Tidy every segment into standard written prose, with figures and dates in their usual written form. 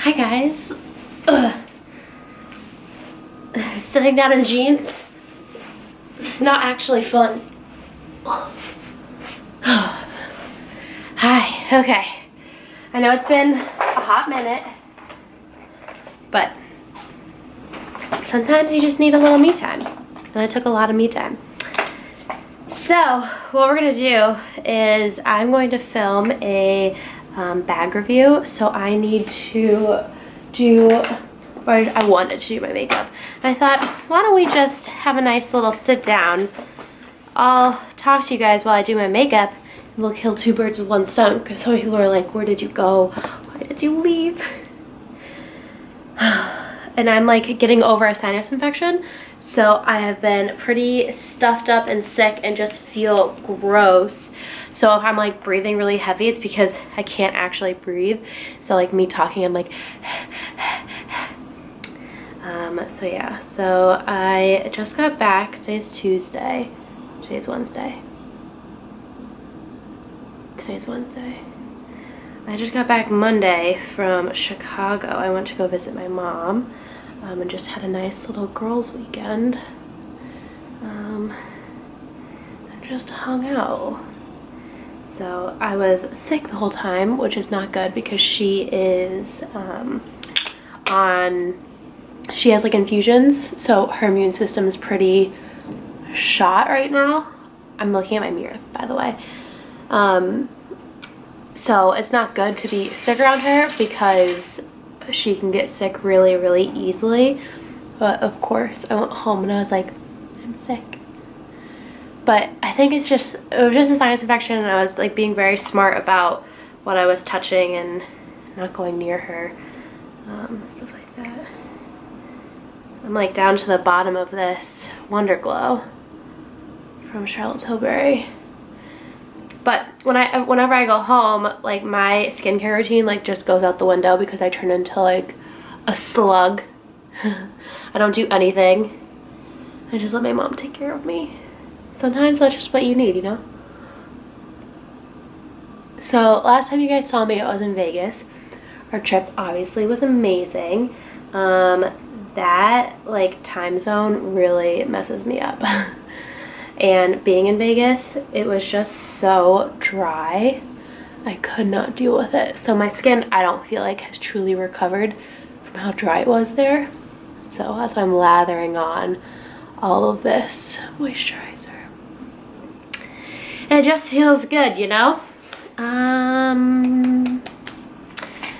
Hi guys. Ugh. Sitting down in jeans. It's not actually fun. Hi, okay. I know it's been a hot minute, but sometimes you just need a little me time. And I took a lot of me time. So what we're gonna do is I'm going to film a bag review. So I need to do, or I wanted to do my makeup. And I thought, why don't we just have a nice little sit down. I'll talk to you guys while I do my makeup and we'll kill two birds with one stone. Because some people are like, where did you go? Why did you leave? And I'm like getting over a sinus infection. So I have been pretty stuffed up and sick and just feel gross. So if I'm like breathing really heavy, it's because I can't actually breathe. So like me talking, I'm like, so yeah. So I just got back. Today's Tuesday. Today's Wednesday. Today's Wednesday. I just got back Monday from Chicago. I went to go visit my mom. And just had a nice little girls' weekend. And just hung out. So I was sick the whole time, which is not good because she is she has like infusions, so her immune system is pretty shot right now. I'm looking at my mirror, by the way. So it's not good to be sick around her because she can get sick really, really easily. But of course, I went home and I was like, I'm sick. But I think it was just a sinus infection, and I was like being very smart about what I was touching and not going near her. Stuff like that. I'm like down to the bottom of this Wonder Glow from Charlotte Tilbury. But whenever I go home, like my skincare routine like just goes out the window because I turn into like a slug. I don't do anything. I just let my mom take care of me. Sometimes that's just what you need, you know? So last time you guys saw me, I was in Vegas. Our trip obviously was amazing. That like time zone really messes me up. And being in Vegas, it was just so dry. I could not deal with it. So my skin, I don't feel like has truly recovered from how dry it was there. So that's why I'm lathering on all of this moisturizer. And it just feels good, you know?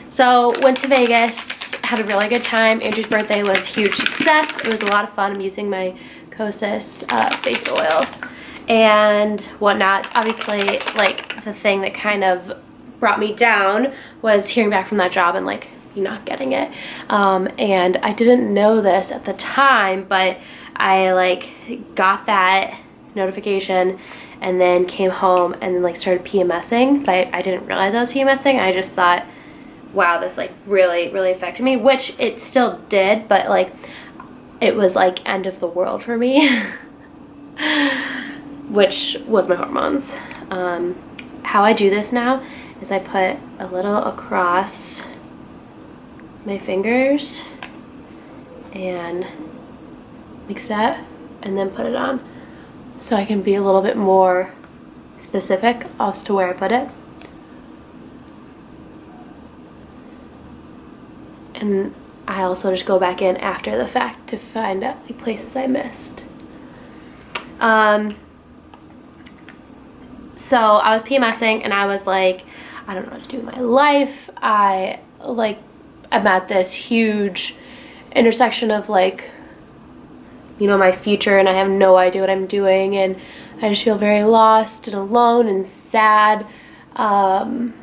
So went to Vegas, had a really good time. Andrew's birthday was a huge success. It was a lot of fun. I'm using my Kosas face oil and whatnot. Obviously, like the thing that kind of brought me down was hearing back from that job and like you not getting it. And I didn't know this at the time, but I like got that notification and then came home and then like started PMSing. But I didn't realize I was PMSing. I just thought, wow, this like really, really affected me, which it still did, but like it was like end of the world for me, which was my hormones. How I do this now is I put a little across my fingers and mix that and then put it on. So I can be a little bit more specific as to where I put it. And I also just go back in after the fact to find out the places I missed. So I was PMSing and I was like, I don't know what to do with my life. I'm at this huge intersection of like, you know, my future, and I have no idea what I'm doing, and I just feel very lost and alone and sad. And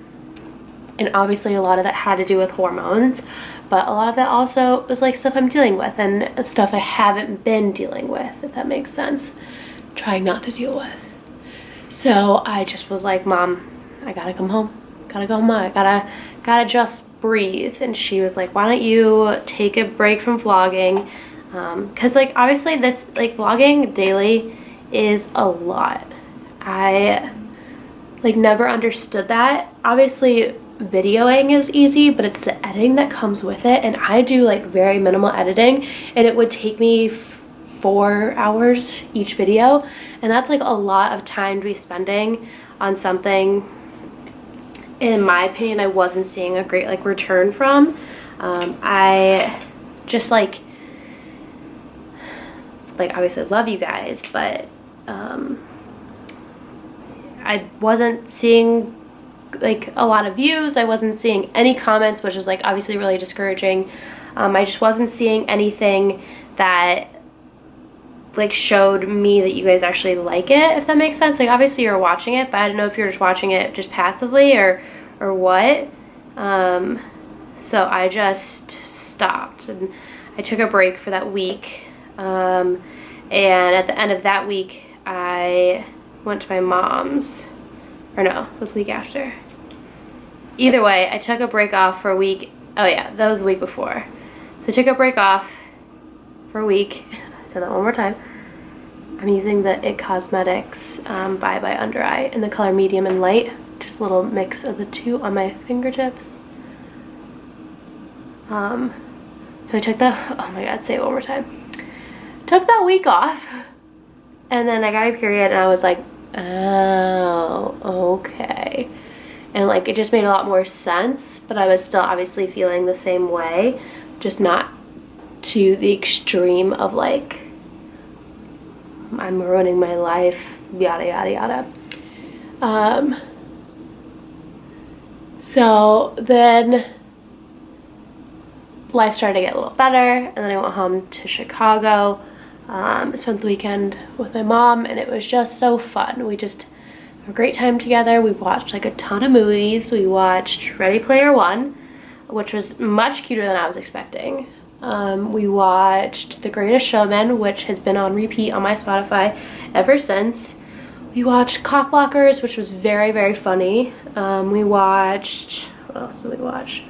obviously a lot of that had to do with hormones. But a lot of that also was like stuff I'm dealing with and stuff I haven't been dealing with, if that makes sense. Trying not to deal with. So I just was like, Mom, I gotta come home. Gotta go home. I gotta just breathe. And she was like, why don't you take a break from vlogging? Cause like obviously this like vlogging daily is a lot. I like never understood that. Obviously videoing is easy, but it's the editing that comes with it. And I do like very minimal editing, and it would take me 4 hours each video, and that's like a lot of time to be spending on something, in my opinion, I wasn't seeing a great like return from. I just like obviously love you guys, but I wasn't seeing like a lot of views. I wasn't seeing any comments, which was like obviously really discouraging. I just wasn't seeing anything that like showed me that you guys actually like it, if that makes sense. Like obviously you're watching it, but I don't know if you're just watching it just passively or what. So I just stopped, and I took a break for that week. And at the end of that week, I went to my mom's, or no, it was the week after. Either way, I took a break off for a week. Oh yeah, that was the week before. So I took a break off for a week. I said that one more time. I'm using the IT Cosmetics Bye Bye Under Eye in the color medium and light. Just a little mix of the two on my fingertips. So I took the, oh my god, say it one more time. Took that week off, and then I got a period, and I was like, oh, okay. And like it just made a lot more sense, but I was still obviously feeling the same way, just not to the extreme of like, I'm ruining my life, yada yada yada. So then life started to get a little better, and then I went home to Chicago. I spent the weekend with my mom, and it was just so fun. We just had a great time together. We watched like a ton of movies. We watched Ready Player One, which was much cuter than I was expecting. We watched The Greatest Showman, which has been on repeat on my Spotify ever since. We watched Cock Blockers, which was very, very funny. We watched, what else did we watch?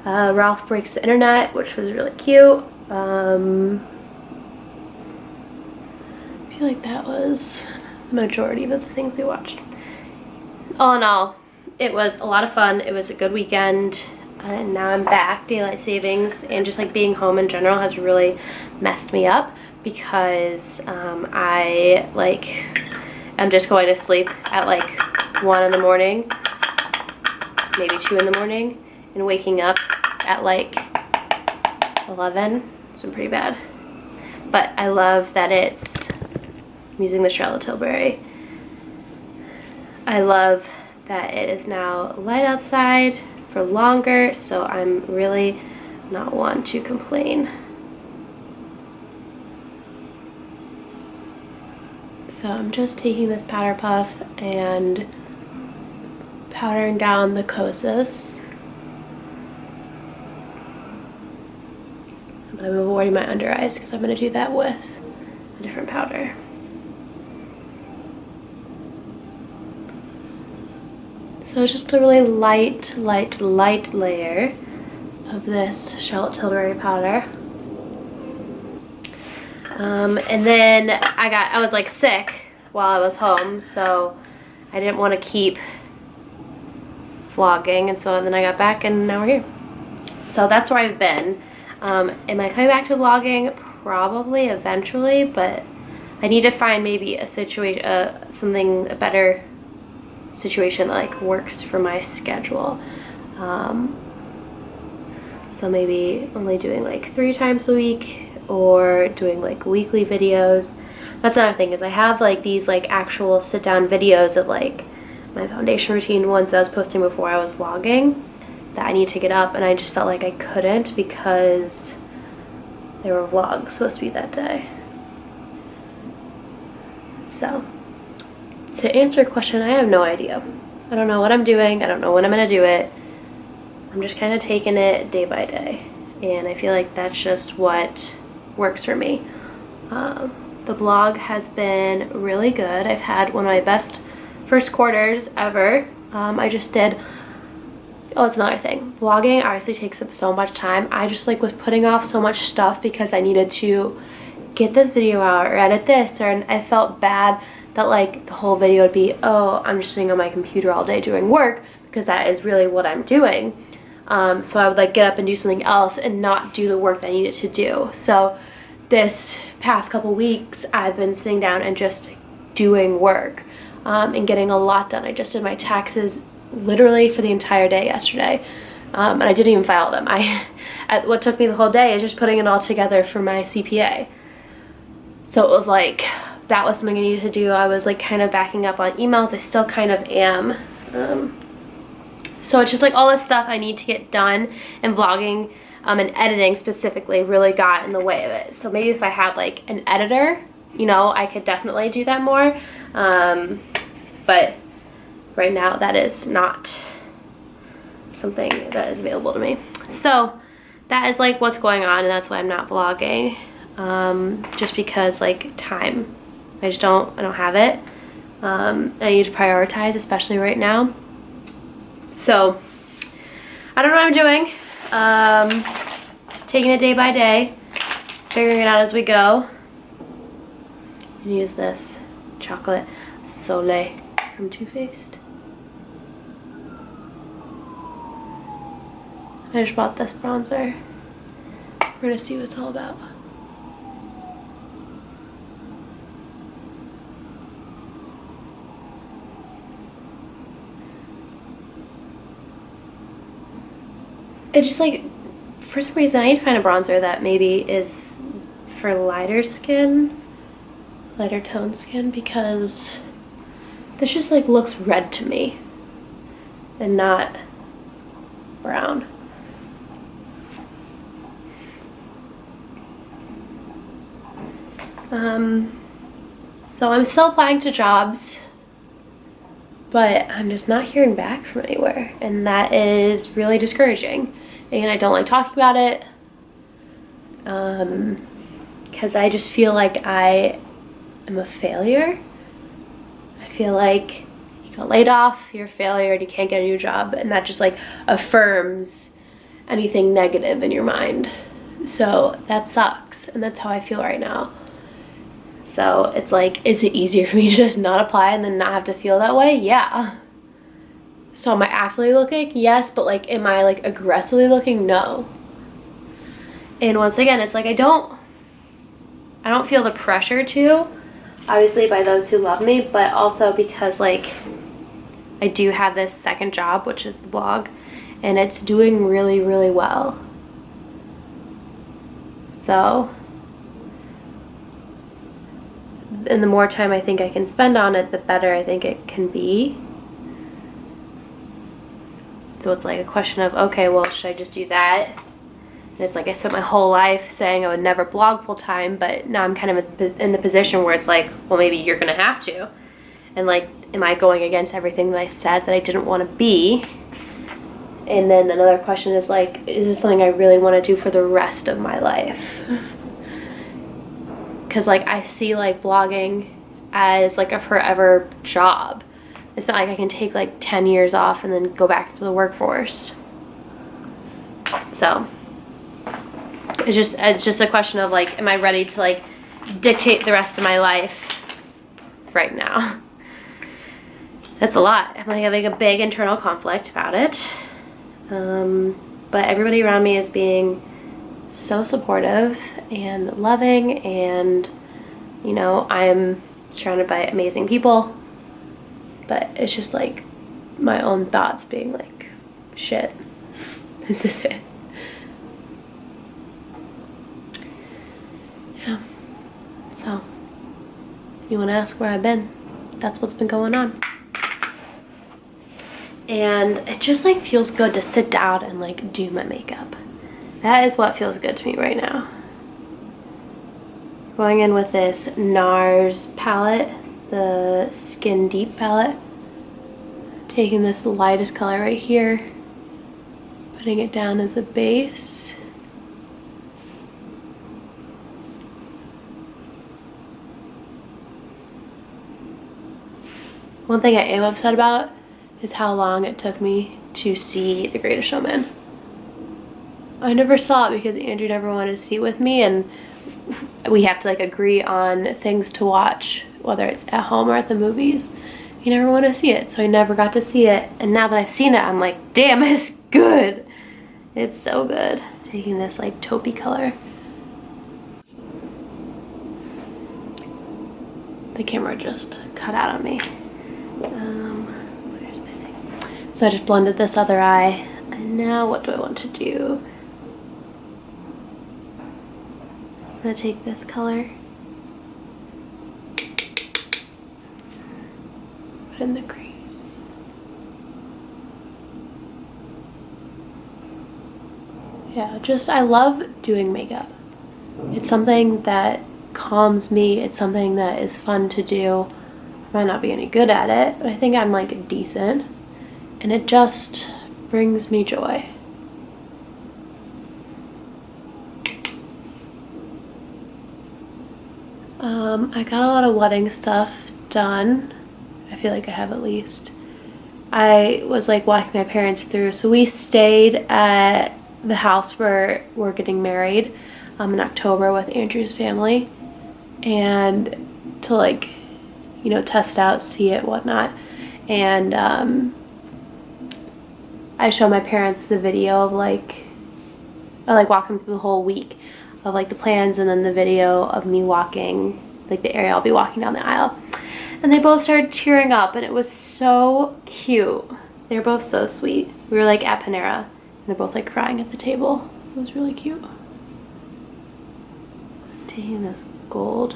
Ralph Breaks the Internet, which was really cute. I feel like that was the majority of the things we watched. All in all, it was a lot of fun. It was a good weekend, and now I'm back. Daylight savings and just like being home in general has really messed me up, because I like am just going to sleep at like 1 in the morning, maybe 2 in the morning, and waking up at like 11. It's been pretty bad. But I love that I'm using the Charlotte Tilbury. I love that it is now light outside for longer, so I'm really not one to complain. So I'm just taking this powder puff and powdering down the Kosas. But I'm avoiding my under eyes because I'm going to do that with a different powder. So it's just a really light layer of this Charlotte Tilbury powder. And then I was like sick while I was home, so I didn't want to keep vlogging, and so then I got back and now we're here. So that's where I've been. Am I coming back to vlogging? Probably eventually, but I need to find maybe a situation, a better situation that like works for my schedule. So maybe only doing like 3 times a week, or doing like weekly videos. That's another thing, is I have like these like actual sit down videos of like my foundation routine ones that I was posting before I was vlogging that I need to get up, and I just felt like I couldn't because there were vlogs supposed to be that day. So to answer your question, I have no idea. I don't know what I'm doing. I don't know when I'm gonna do it. I'm just kind of taking it day by day, and I feel like that's just what works for me. The blog has been really good. I've had one of my best first quarters ever. I just did, oh, it's another thing. Vlogging obviously takes up so much time. I just like was putting off so much stuff because I needed to get this video out or edit this, and I felt bad that like the whole video would be, oh, I'm just sitting on my computer all day doing work, because because that is really what I'm doing. So I would like get up and do something else and not do the work that I needed to do. So this past couple weeks, I've been sitting down and just doing work and getting a lot done. I just did my taxes literally for the entire day yesterday. And I didn't even file them. What took me the whole day is just putting it all together for my CPA. So it was like, that was something I needed to do. I was like kind of backing up on emails. I still kind of am. So it's just like all this stuff I need to get done, and vlogging and editing specifically really got in the way of it. So maybe if I had like an editor, you know, I could definitely do that more. But right now that is not something that is available to me. So that is like what's going on, and that's why I'm not vlogging. Just because like time, I don't have it. I need to prioritize, especially right now. So I don't know what I'm doing. Taking it day by day, figuring it out as we go. And use this chocolate Soleil from Too Faced. I just bought this bronzer. We're gonna see what it's all about. It's just like, for some reason, I need to find a bronzer that maybe is for lighter skin, lighter tone skin, because this just like looks red to me and not brown. So I'm still applying to jobs, but I'm just not hearing back from anywhere, and that is really discouraging. And I don't like talking about it, because I just feel like I am a failure. I feel like you got laid off, you're a failure, and you can't get a new job, and that just like affirms anything negative in your mind. So that sucks, and that's how I feel right now. So it's like, is it easier for me to just not apply and then not have to feel that way? Yeah. So am I actively looking? Yes, but like, am I like aggressively looking? No. And once again, it's like I don't feel the pressure to, obviously by those who love me, but also because like I do have this second job, which is the blog, and it's doing really, really well. So, and the more time I think I can spend on it, the better I think it can be. So it's like a question of, okay, well, should I just do that? And it's like I spent my whole life saying I would never blog full time, but now I'm kind of in the position where it's like, well, maybe you're gonna have to. And like, am I going against everything that I said that I didn't want to be? And then another question is like, is this something I really want to do for the rest of my life? Because like I see like blogging as like a forever job. It's not like I can take like 10 years off and then go back to the workforce. So it's just a question of like, am I ready to like dictate the rest of my life right now? That's a lot. I'm like having a big internal conflict about it. But everybody around me is being so supportive and loving, and you know, I'm surrounded by amazing people, but it's just like my own thoughts being like, shit, is this it? Yeah. So you want to ask where I've been? That's what's been going on. And it just like feels good to sit down and like do my makeup. That is what feels good to me right now. Going in with this NARS palette, the Skin Deep palette. Taking this lightest color right here, putting it down as a base. One thing I am upset about is how long it took me to see The Greatest Showman. I never saw it because Andrew never wanted to see it with me, and we have to like agree on things to watch, whether it's at home or at the movies. you never want to see it. So I never got to see it. And now that I've seen it, I'm like, damn, it's good. It's so good. Taking this like taupey color. The camera just cut out on me. Where's my thing? So I just blended this other eye. And now what do I want to do? I'm gonna take this color. Put in the crease. Yeah, just I love doing makeup. It's something that calms me. It's something that is fun to do. I might not be any good at it, but I think I'm like decent. And it just brings me joy. I got a lot of wedding stuff done. I feel like I have at least. I was like walking my parents through. So we stayed at the house where we're getting married in October with Andrew's family, and to like, you know, test out, see it, whatnot. And I showed my parents the video of like, I like walking through the whole week of like the plans, and then the video of me walking, like the area I'll be walking down the aisle. And they both started tearing up, and it was so cute. They're both so sweet. We were like at Panera, and they're both like crying at the table. It was really cute. Taking this gold.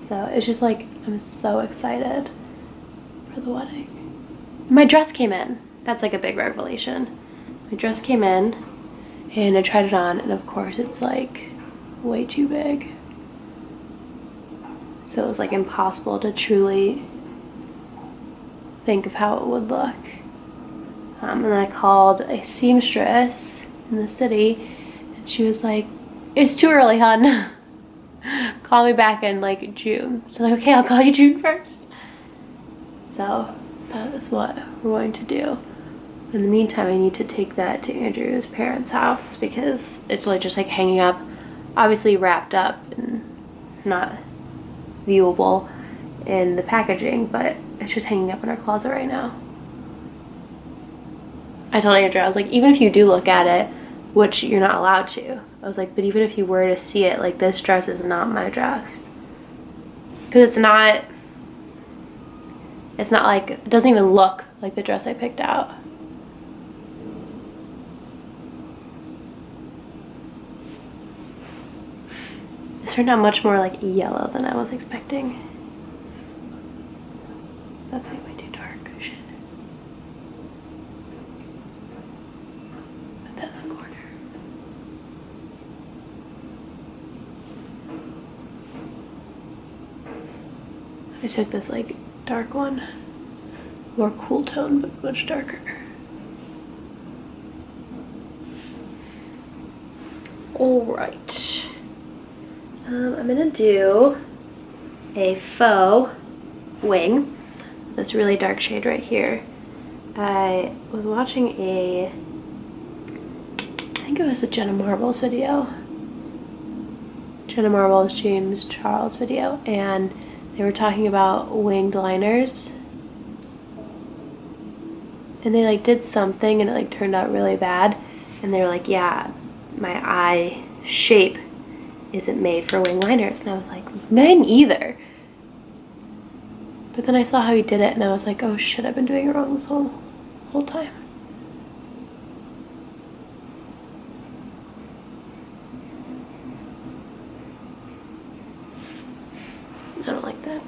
So it's just like, I'm so excited for the wedding. My dress came in. That's like a big revelation. My dress came in and I tried it on, and of course it's like way too big. So it was like impossible to truly think of how it would look. And then I called a seamstress in the city, and she was like, it's too early, hon. Call me back in like June. So like, okay, I'll call you June 1st. So that is what we're going to do. In the meantime, I need to take that to Andrew's parents' house because it's like just like hanging up, obviously wrapped up and not viewable in the packaging, but it's just hanging up in our closet right now. I told Andrew, I was like, even if you do look at it, which you're not allowed to, I was like, but even if you were to see it, like this dress is not my dress. Because it's not like, it doesn't even look like the dress I picked out. It turned out much more like yellow than I was expecting. That's like way too dark. Shit. Put that in the corner. I took this like dark one, more cool tone, but much darker. All right. I'm gonna do a faux wing, this really dark shade right here. I was watching I think it was a Jenna Marbles video. Jenna Marbles, James Charles video, and they were talking about winged liners. And they like did something and it like turned out really bad. And they were like, yeah, my eye shape isn't made for wing liners. And I was like, mine either. But then I saw how he did it and I was like, oh shit, I've been doing it wrong this whole time. I don't like that.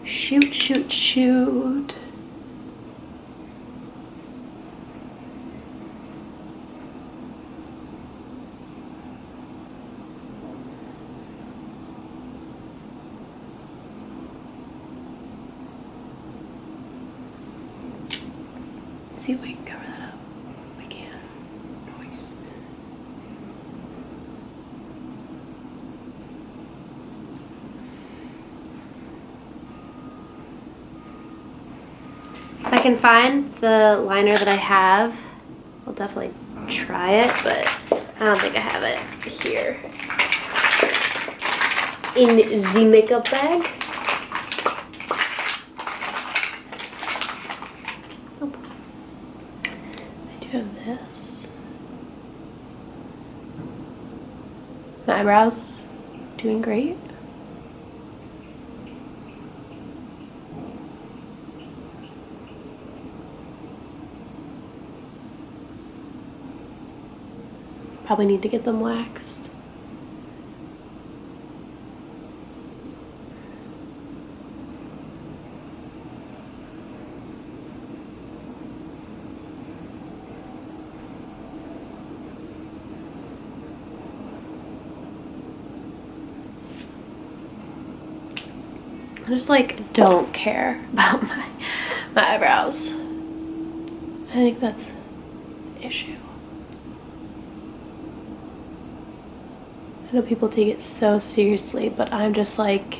Shoot, shoot, shoot. See if we can cover that up. We can. Noise. If I can find the liner that I have, I'll definitely try it, but I don't think I have it here in the makeup bag. Oh. I do have this. My eyebrows doing great. Probably need to get them waxed. I just like don't care about my eyebrows. I think that's the issue. I know people take it so seriously, but I'm just like,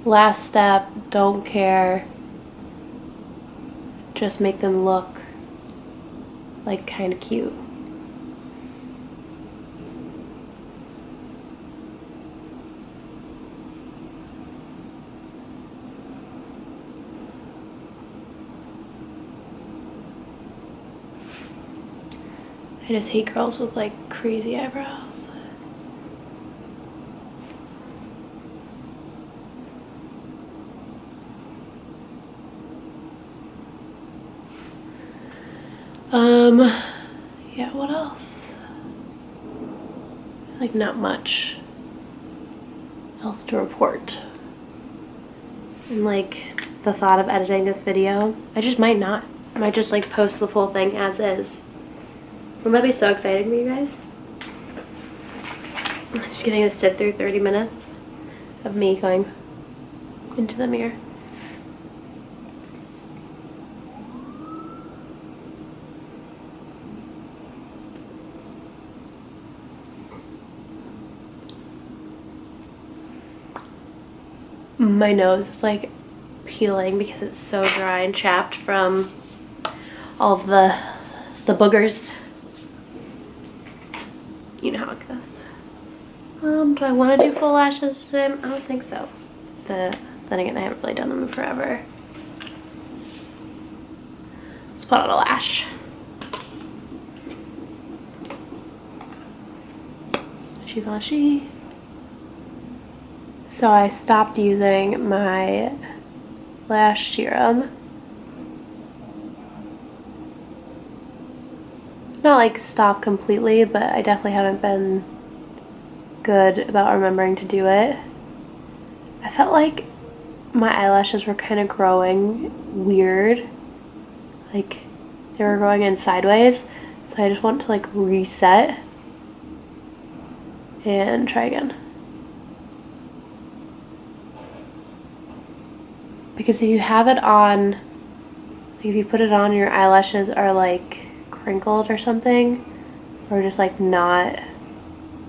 last step, don't care. Just make them look like kind of cute. I just hate girls with like crazy eyebrows. Yeah, what else? Like not much else to report. And like the thought of editing this video, I just might not. I might just like post the full thing as is. Wouldn't that be so exciting for you guys? Just getting to sit through 30 minutes of me going into the mirror. My nose is like peeling because it's so dry and chapped from all of the boogers. You know how it goes. Do I want to do full lashes today? I don't think so. Then again, I haven't really done them in forever. Let's put on a lash. Givenchy. So I stopped using my lash serum. Not like stop completely, but I definitely haven't been good about remembering to do it. I felt like my eyelashes were kind of growing weird. Like they were growing in sideways. So I just want to like reset and try again. Because if you have it on, like if you put it on, your eyelashes are like crinkled or something, or just like not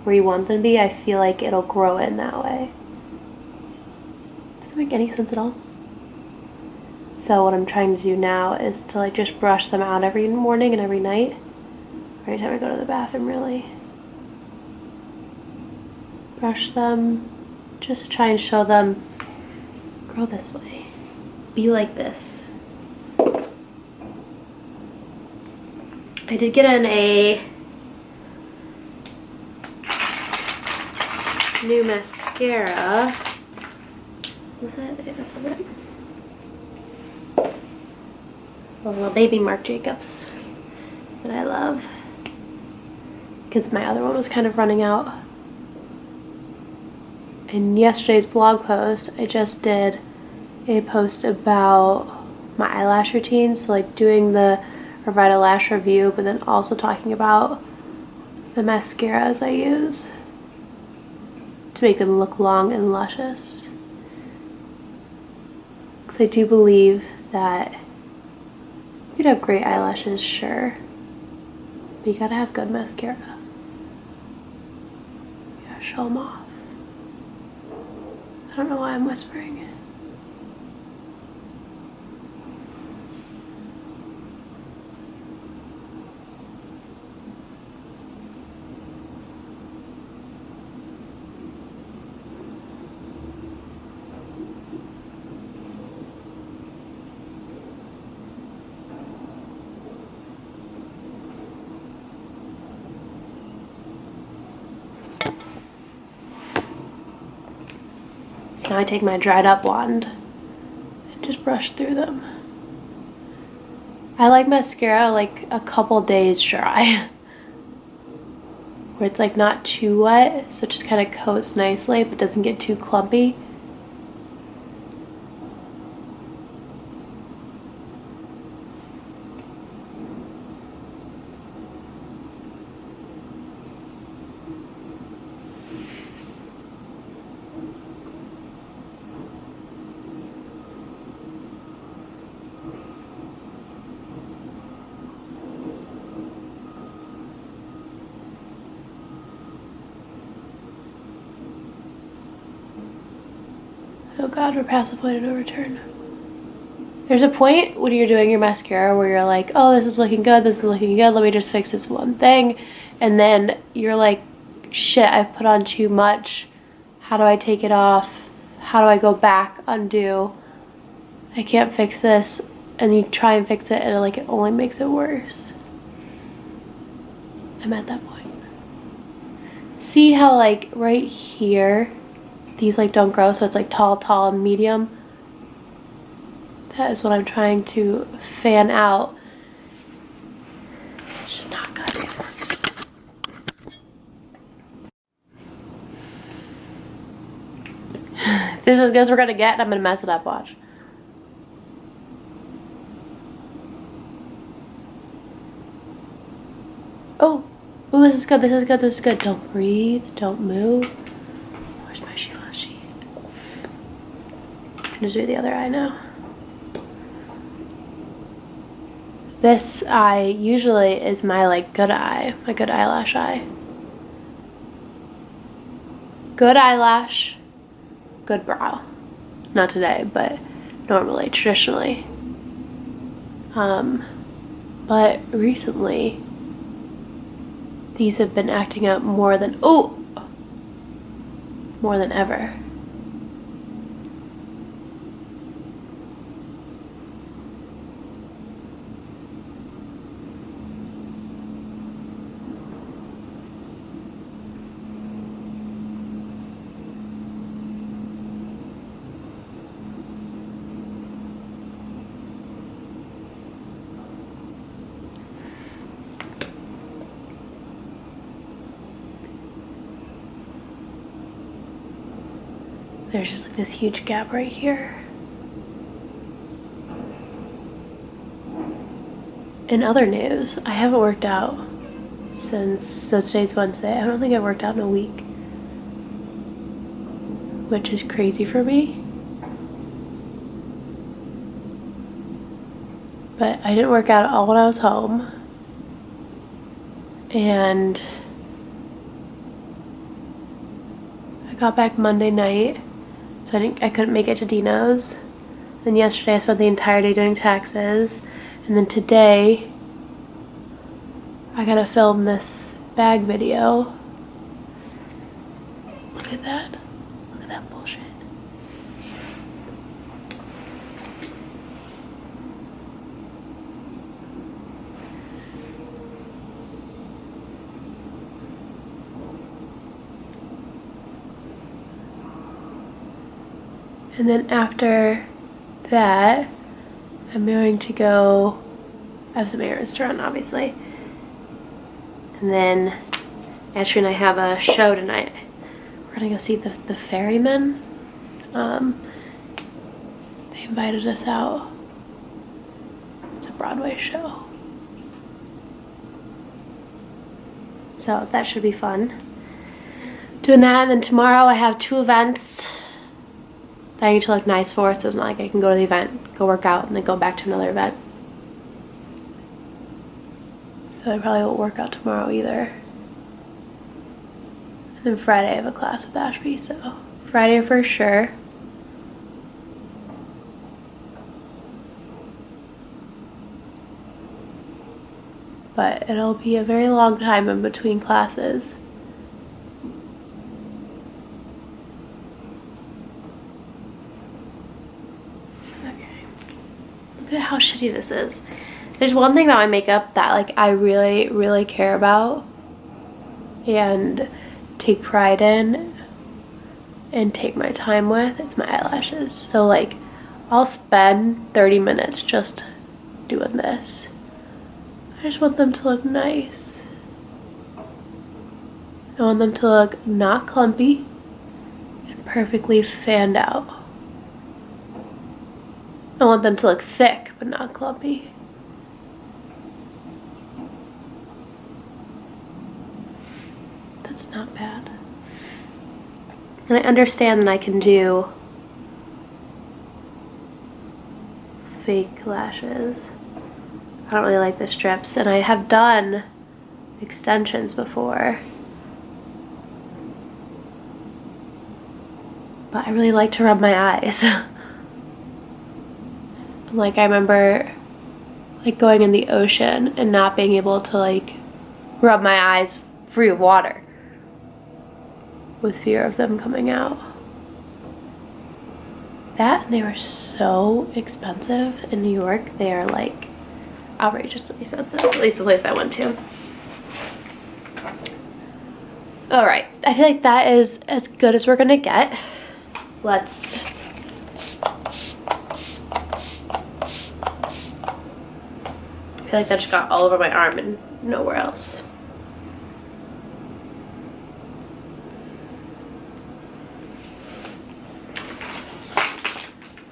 where you want them to be, I feel like it'll grow in that way. Doesn't make any sense at all. So what I'm trying to do now is to like just brush them out every morning and every night. Every time I go to the bathroom, really. Brush them, just to try and show them, grow this way. Be like this. I did get in a new mascara. Is that it? Is that it? A little baby Marc Jacobs that I love. Because my other one was kind of running out. In yesterday's blog post, I just did a post about my eyelash routine, so like doing the Revita lash review, but then also talking about the mascaras I use to make them look long and luscious. Because I do believe that you could have great eyelashes, sure, but you gotta have good mascara. You gotta show them off. I don't know why I'm whispering. So now I take my dried up wand and just brush through them. I like mascara like a couple days dry. Where it's like not too wet, so it just kind of coats nicely but doesn't get too clumpy. Oh God, we're past the point of no return. There's a point when you're doing your mascara where you're like, oh, this is looking good, this is looking good, let me just fix this one thing. And then you're like, shit, I've put on too much. How do I take it off? How do I go back, undo? I can't fix this. And you try and fix it and it only makes it worse. I'm at that point. See how like right here, these like don't grow, so it's like tall, tall, and medium. That is what I'm trying to fan out. It's just not good. This is as good as we're gonna get, and I'm gonna mess it up, watch. Oh, this is good, this is good, this is good. Don't breathe, don't move. Where's my sheet? I'm gonna do the other eye now. This eye usually is my like good eye, my good eyelash eye. Good eyelash, good brow. Not today, but normally, traditionally. But recently, these have been acting up more than ever. There's just like this huge gap right here. In other news, I haven't worked out so today's Wednesday. I don't think I've worked out in a week, which is crazy for me. But I didn't work out at all when I was home, and I got back Monday night. So I couldn't make it to Dino's. Then yesterday I spent the entire day doing taxes. And then today I gotta film this bag video. Look at that. Look at that bullshit. And then after that, I'm going to go, I have some errands to run, obviously. And then Ashley and I have a show tonight. We're gonna go see the Ferrymen. They invited us out. It's a Broadway show. So that should be fun. Doing that, and then tomorrow I have 2 events that I need to look nice for, so it's not like I can go to the event, go work out, and then go back to another event. So I probably won't work out tomorrow either. And then Friday I have a class with Ashby, so Friday for sure. But it'll be a very long time in between classes. Look at how shitty this is. There's one thing about my makeup that like I really, really care about and take pride in, and take my time with, it's my eyelashes. So like I'll spend 30 minutes just doing this. I just want them to look nice. I want them to look not clumpy and perfectly fanned out. I want them to look thick but not clumpy. That's not bad. And I understand that I can do fake lashes. I don't really like the strips, and I have done extensions before. But I really like to rub my eyes. Like I remember like going in the ocean and not being able to like rub my eyes free of water with fear of them coming out. That, and they were so expensive in New York. They are like outrageously expensive, at least the place I went to. All right, I feel like that is as good as we're gonna get. Let's I feel like that just got all over my arm and nowhere else.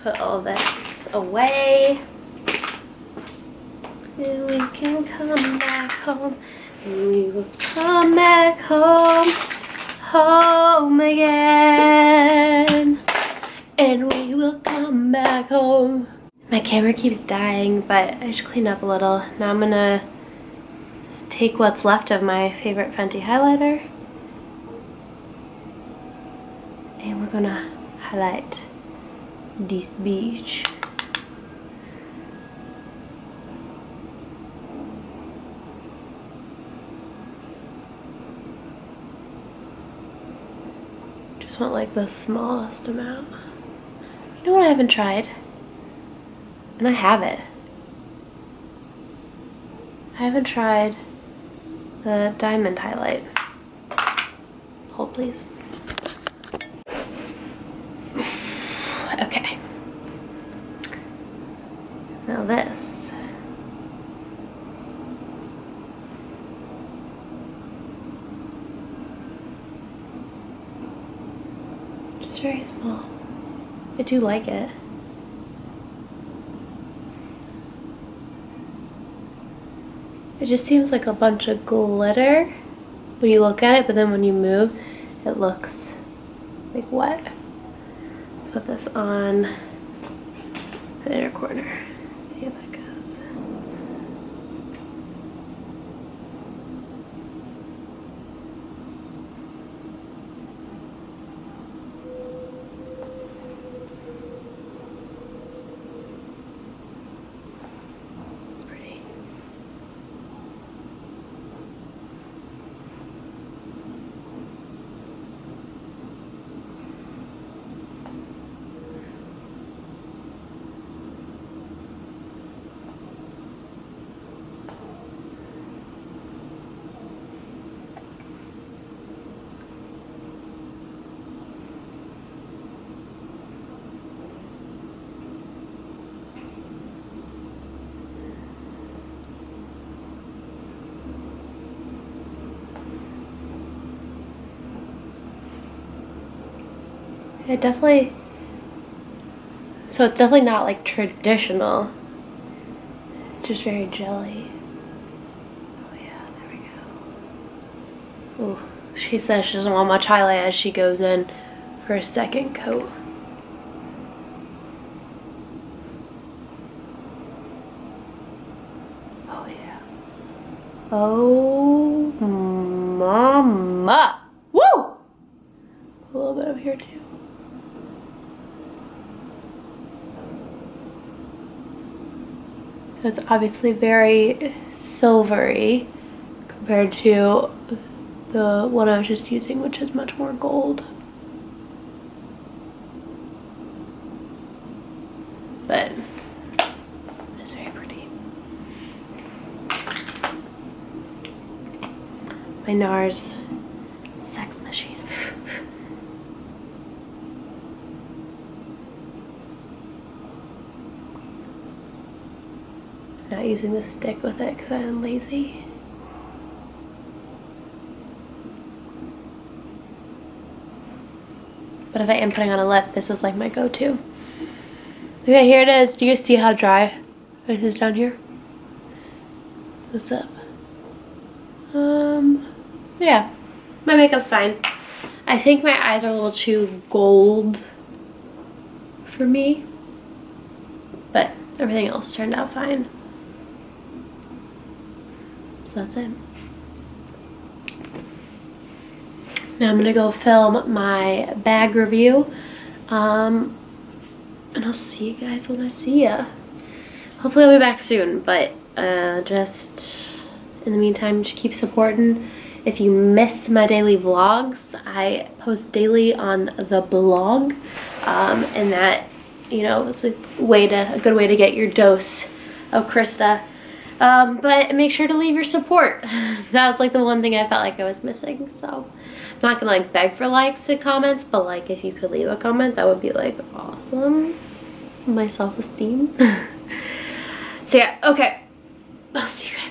Put all this away. And we can come back home. And we will come back home. Home again. And we will come back home. My camera keeps dying, but I should clean up a little. Now I'm gonna take what's left of my favorite Fenty highlighter, and we're gonna highlight this beach. Just want like the smallest amount. You know what I haven't tried? And I have it. I haven't tried the diamond highlight. Hold please. Okay. Now this. Just very small. I do like it. It just seems like a bunch of glitter when you look at it, but then when you move, it looks like wet. Let's put this on the inner corner. See how that goes. It definitely, so it's definitely not like traditional. It's just very jelly. Oh yeah, there we go. Ooh, she says she doesn't want much highlight as she goes in for a second coat. Oh yeah. Oh mama. Woo! A little bit up here too. So it's obviously very silvery compared to the one I was just using, which is much more gold. But it's very pretty. My NARS sex machine. not using the stick with it because I'm lazy. But if I am putting on a lip, this is like my go-to. Okay, here it is. Do you see how dry it is down here? What's up? Yeah, my makeup's fine. I think my eyes are a little too gold for me, but everything else turned out fine. So that's it. Now I'm gonna go film my bag review, and I'll see you guys when I see ya. Hopefully I'll be back soon, but just in the meantime, just keep supporting. If you miss my daily vlogs, I post daily on the blog, and that, you know, is a good way to get your dose of Krista. But make sure to leave your support. That was like the one thing I felt like I was missing. So I'm not gonna like beg for likes and comments, but like if you could leave a comment, that would be like awesome. My self-esteem. So yeah, okay. I'll see you guys.